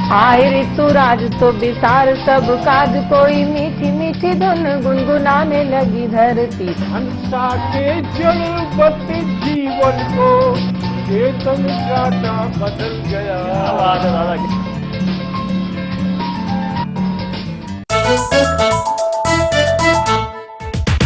आए ऋतुराज तो विसार सब काज, कोई मीठी मीठी धुन गुनगुनाने लगी धरती। हंसा के जल बत्ती जीवन को चेतन चाटा बदल गया।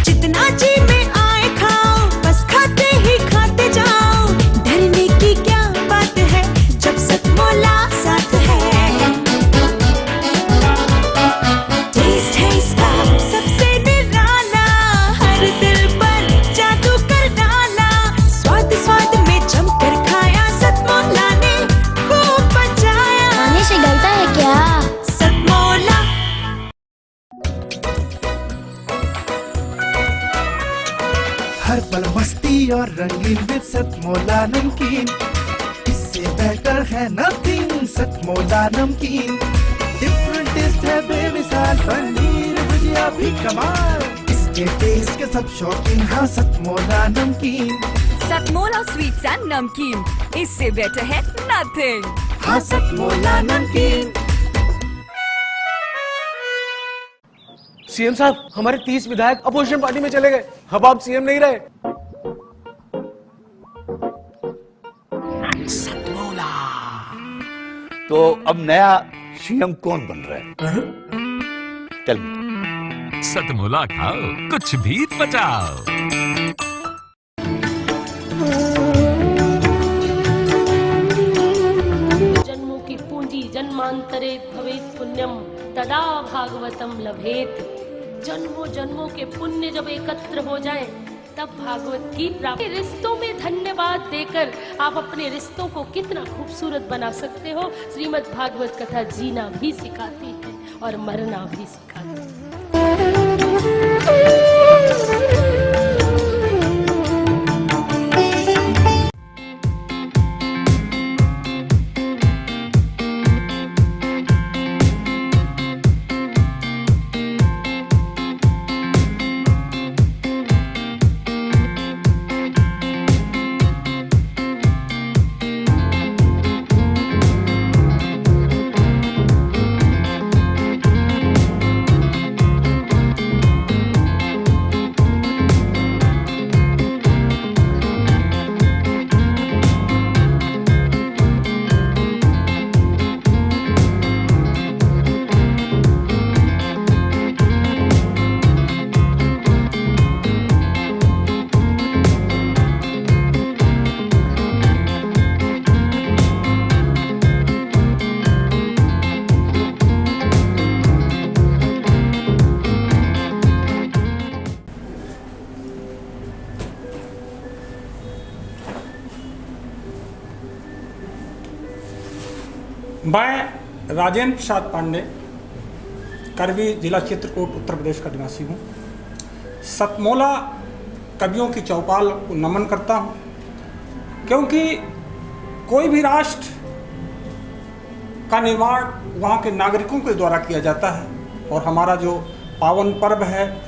जितना जी में आए खाओ, बस खाते ही खाते जाओ। डरने की क्या बात है जब सतमोला साथ है। टेस्ट है इसका सबसे निराला, हर दिल पर जादू कर डाला। स्वाद स्वाद में जमकर खाया, सतमोला ने खूब बचाया। खाने से गलता है क्या? सतमोला। हर पल मस्ती और रंगीन विद सतमोला नमकीन, इससे बेटर है नथिंग। सतमोला नमकीन डिफरेंट टेस्ट है बेमिसाल, पनीर भुजिया भी कमाल। इसके टेस्ट के सब शौकीन, हाँ सतमोला नमकीन। सतमोला स्वीट्स एंड नमकीन, इससे बेटर है नथिंग। हाँ सतमोला नमकीन। सीएम साहब, हमारे 30 विधायक अपोजिशन पार्टी में चले गए। अब आप सीएम नहीं रहे। सतमोला। तो अब नया सीएम कौन बन रहा है? चल सतमोला खाओ, कुछ भी बचाओ। जन्मों की पूंजी जन्मांतरे भवेत् पुण्यम तदा भागवतम लभेत। जन्मों जन्मों के पुण्य जब एकत्र हो जाए तब भागवत की प्राप्ति। रिश्तों में धन्यवाद देकर आप अपने रिश्तों को कितना खूबसूरत बना सकते हो। श्रीमद् भागवत कथा जीना भी सिखाती है और मरना भी सिखाती है। मैं राजेंद्र प्रसाद पांडे, करवी जिला चित्रकूट उत्तर प्रदेश का निवासी हूँ। सतमोला कवियों की चौपाल को नमन करता हूँ, क्योंकि कोई भी राष्ट्र का निर्माण वहाँ के नागरिकों के द्वारा किया जाता है। और हमारा जो पावन पर्व है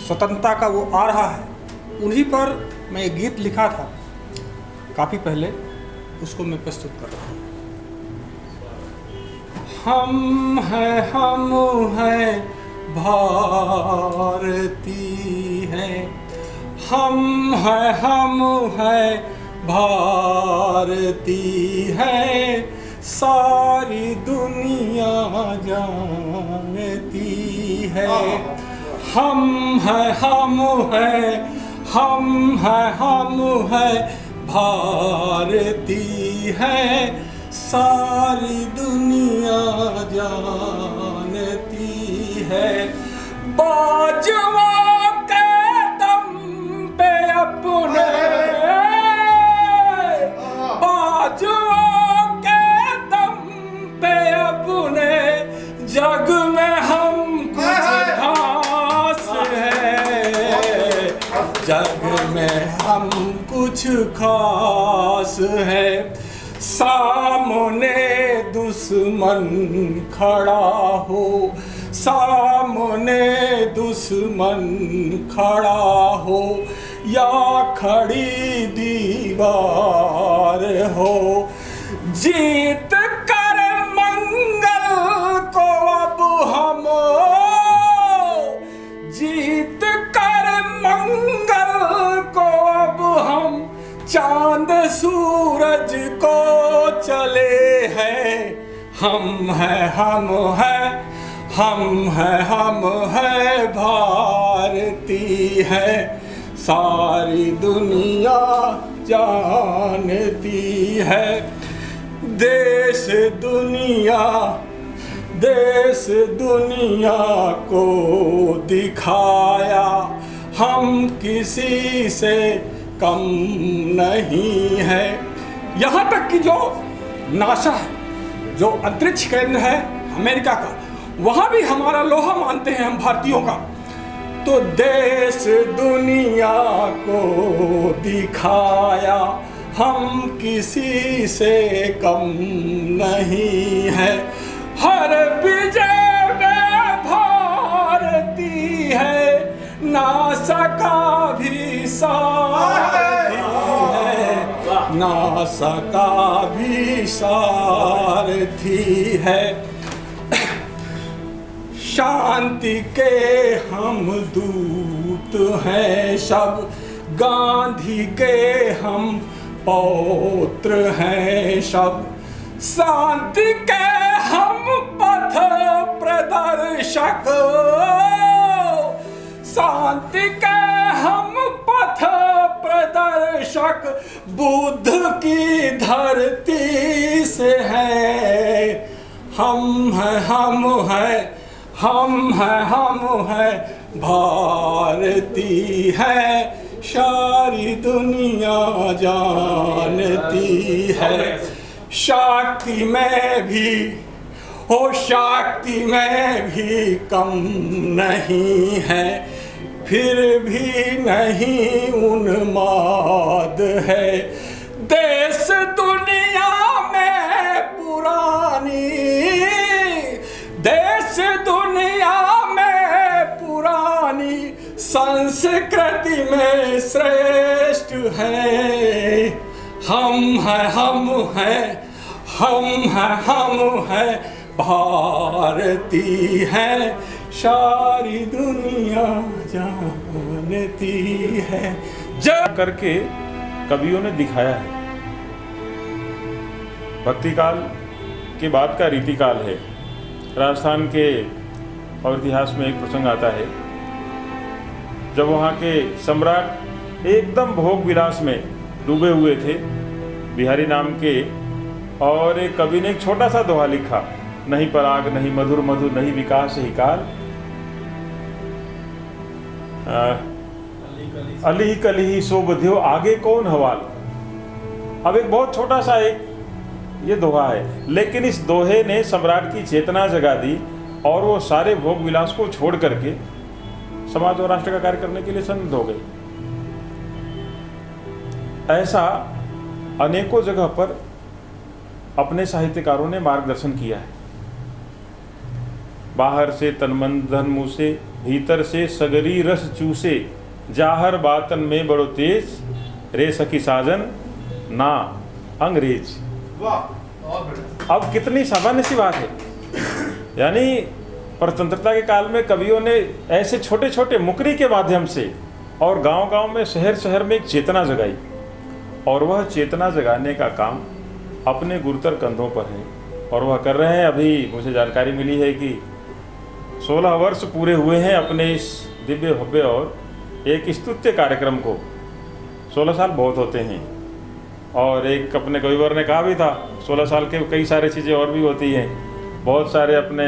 स्वतंत्रता का, वो आ रहा है। उन्हीं पर मैं एक गीत लिखा था काफ़ी पहले, उसको मैं प्रस्तुत कर रहा हूँ। हम हैं भारती हैं, हम हैं भारती हैं, सारी दुनिया जानती है। हम हैं भारती हैं, सारी दुनिया जानती है। बाजुओं के दम पे अपने, बाजुओं के दम पे अपने, जग में हम कुछ खास है, जग में हम कुछ खास है। सामने दुश्मन खड़ा हो, सामने दुश्मन खड़ा हो, या खड़ी दीवार हो, जीत कर मंगल चांद सूरज को चले हैं, हम हैं हम हैं हम हैं हम हैं भारती है, सारी दुनिया जानती है। देश दुनिया को दिखाया, हम किसी से कम नहीं है। यहाँ तक कि जो नासा है, जो अंतरिक्ष केंद्र है अमेरिका का, वहाँ भी हमारा लोहा मानते हैं हम भारतीयों का। तो देश दुनिया को दिखाया, हम किसी से कम नहीं है। हर विजय में भारती है, नासा का भी सारथी है, नासा का भी सारथी है। शांति के हम दूत हैं सब, गांधी के हम पौत्र हैं सब, शांति के हम पथ प्रदर्शक, शांति के हम पथ प्रदर्शक, बुद्ध की धरती से है। हम हैं हम हैं हम हैं हम हैं भारती है, सारी दुनिया जानती है। शक्ति में भी शक्ति में भी कम नहीं है, फिर भी नहीं उन्माद है। देश दुनिया में पुरानी, देश दुनिया में पुरानी, संस्कृति में श्रेष्ठ है। हम हैं हम हैं हम हैं हम हैं भारती है, सारी दुनिया जानती है। जब करके कवियों ने दिखाया है। भक्ति काल के बाद का रीतिकाल है। राजस्थान के और इतिहास में एक प्रसंग आता है जब वहाँ के सम्राट एकदम भोग विलास में डूबे हुए थे, बिहारी नाम के, और एक कवि ने एक छोटा सा दोहा लिखा, नहीं पराग नहीं मधुर मधुर नहीं विकास ही काल, अली कली सो बध्यो आगे कौन हवाल। अब एक बहुत छोटा सा एक ये दोहा है, लेकिन इस दोहे ने सम्राट की चेतना जगा दी और वो सारे भोग विलास को छोड़ करके समाज और राष्ट्र का कार्य करने के लिए संबद्ध हो गए। ऐसा अनेकों जगह पर अपने साहित्यकारों ने मार्गदर्शन किया है। बाहर से तन मन धन मुँह से, भीतर से सगरी रस चूसे, जाहर बातन में बड़ो तेज, रे सखी साजन ना अंग्रेज। अब कितनी सामान्य सी बात है। यानी परतंत्रता के काल में कवियों ने ऐसे छोटे छोटे मुकरी के माध्यम से और गांव-गांव में शहर शहर में एक चेतना जगाई, और वह चेतना जगाने का काम अपने गुरुतर कंधों पर है और वह कर रहे हैं। अभी मुझे जानकारी मिली है कि 16 वर्ष पूरे हुए हैं अपने इस दिव्य भव्य और एक स्तुत्य कार्यक्रम को। 16 साल बहुत होते हैं, और एक अपने कविवर ने कहा भी था 16 साल के कई सारी चीज़ें और भी होती हैं। बहुत सारे अपने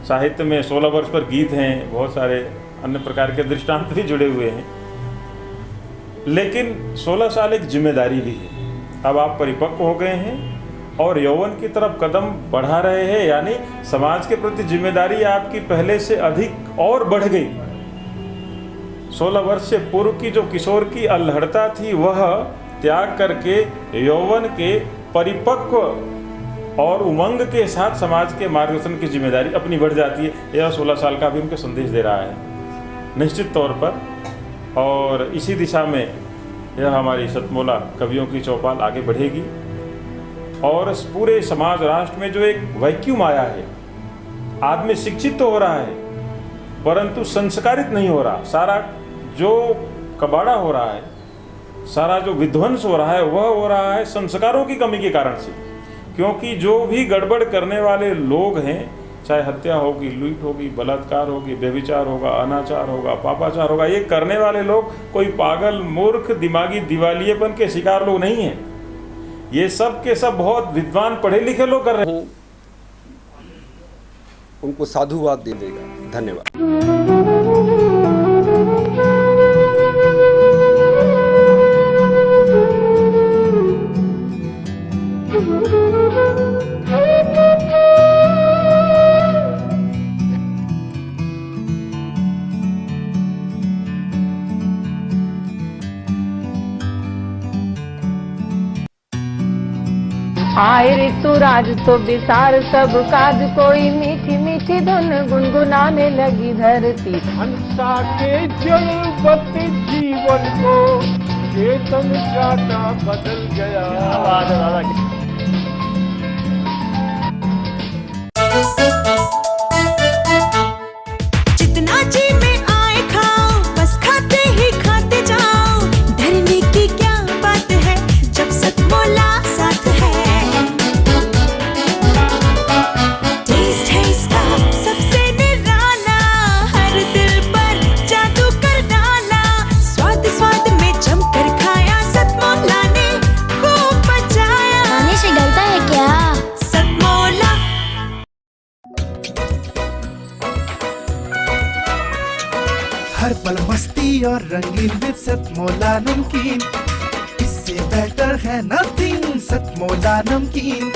साहित्य में 16 वर्ष पर गीत हैं, बहुत सारे अन्य प्रकार के दृष्टांत भी जुड़े हुए हैं, लेकिन 16 साल एक जिम्मेदारी भी है। अब आप परिपक्व हो गए हैं और यौवन की तरफ कदम बढ़ा रहे हैं, यानी समाज के प्रति जिम्मेदारी आपकी पहले से अधिक और बढ़ गई। 16 वर्ष से पूर्व की जो किशोर की अल्हड़ता थी वह त्याग करके यौवन के परिपक्व और उमंग के साथ समाज के मार्गदर्शन की जिम्मेदारी अपनी बढ़ जाती है। यह 16 साल का भी उनको संदेश दे रहा है निश्चित तौर पर, और इसी दिशा में यह हमारी सतमोला कवियों की चौपाल आगे बढ़ेगी। और पूरे समाज राष्ट्र में जो एक वैक्यूम आया है, आदमी शिक्षित तो हो रहा है परंतु संस्कारित नहीं हो रहा। सारा जो कबाड़ा हो रहा है सारा जो विध्वंस हो रहा है वह हो रहा है संस्कारों की कमी के कारण से। क्योंकि जो भी गड़बड़ करने वाले लोग हैं, चाहे हत्या होगी, लूट होगी, बलात्कार होगी, व्यभिचार होगा, अनाचार होगा, पापाचार होगा, ये करने वाले लोग कोई पागल, मूर्ख, दिमागी दिवालियेपन के शिकार लोग नहीं हैं। ये सब के सब बहुत विद्वान, पढ़े लिखे लोग कर रहे हैं। उनको साधुवाद दे देगा। धन्यवाद। आए ऋतुराज तो विसार सब काज, कोई मीठी मीठी धुन गुनगुनाने लगी धरती। हंसा के जलवत जीवन को चेतन चाटा बदल गया। जितना जी में आए खाओ, बस खाते ही खाते जाओ। डरने की क्या बात है जब सतमोला साथ है। टेस्ट है इसका सबसे निराला, हर दिल पर जादू कर डाला। स्वाद स्वाद में जमकर खाया, सतमोला ने खूब बचाया। खाने से गलता है क्या? सतमोला। हर पल मस्ती और रंगीन विद सतमोला नमकीन, इससे बेटर है नथिंग। सतमोला नमकीन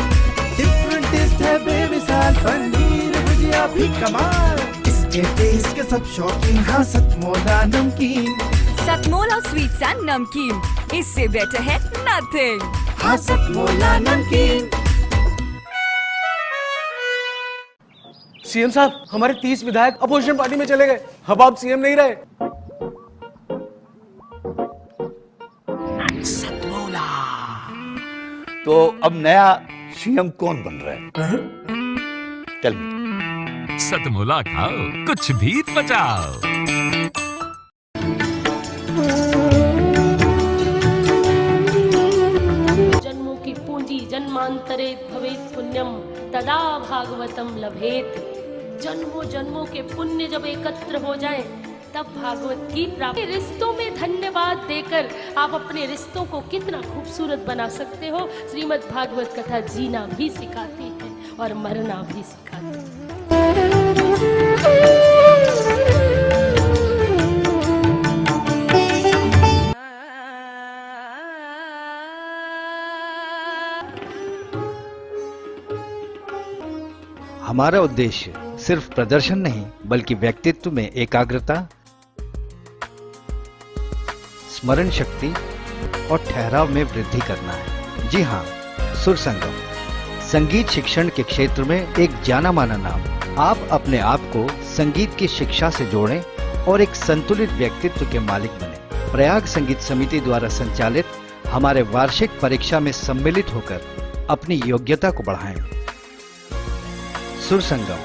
डिफरेंट टेस्ट है बेमिसाल, पनीर भुजिया भी कमाल। इसके टेस्ट के सब शौकीन, हाँ सतमोला नमकीन। सतमोला स्वीट्स एंड नमकीन, इससे बेटर है नथिंग। हाँ सतमोला नमकीन। सीएम साहब, हमारे 30 विधायक अपोजिशन पार्टी में चले गए। अब आप सीएम नहीं रहे। सतमोला। तो अब नया सीएम कौन बन रहा है? Tell me. सतमोला खाओ, कुछ भी पचाओ। जन्मों की पूंजी जन्मांतरे भवेत् पुण्यम, तदा भागवतम लभेत। जन्मों जन्मों के पुण्य जब एकत्र हो जाएं, तब भागवत की प्राप्ति। रिश्तों में धन्यवाद देकर आप अपने रिश्तों को कितना खूबसूरत बना सकते हो। श्रीमद् भागवत कथा जीना भी सिखाती है और मरना भी सिखाती है। हमारा उद्देश्य सिर्फ प्रदर्शन नहीं, बल्कि व्यक्तित्व में एकाग्रता, स्मरण शक्ति और ठहराव में वृद्धि करना है। जी हाँ, सुर संगम संगीत शिक्षण के क्षेत्र में एक जाना माना नाम। आप अपने आप को संगीत की शिक्षा से जोड़ें और एक संतुलित व्यक्तित्व के मालिक बने। प्रयाग संगीत समिति द्वारा संचालित हमारे वार्षिक परीक्षा में सम्मिलित होकर अपनी योग्यता को बढ़ाएं। सुर संगम।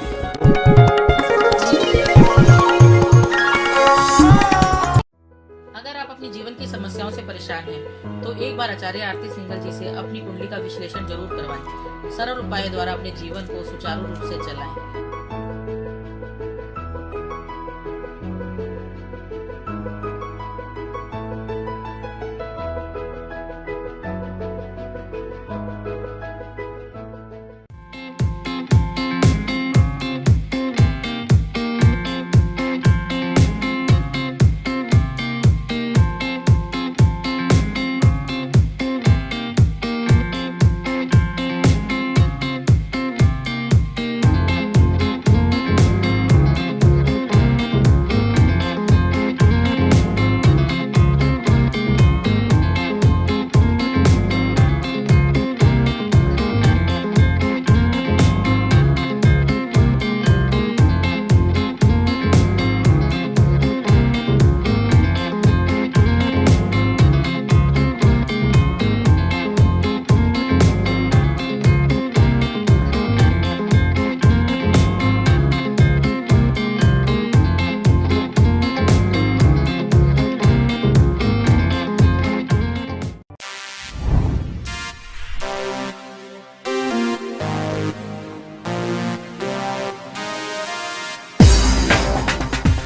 अगर आप अपनी जीवन की समस्याओं से परेशान हैं, तो एक बार आचार्य आरती सिंघल जी से अपनी कुंडली का विश्लेषण जरूर करवाएं। सरल उपाय द्वारा अपने जीवन को सुचारू रूप से चलाएं।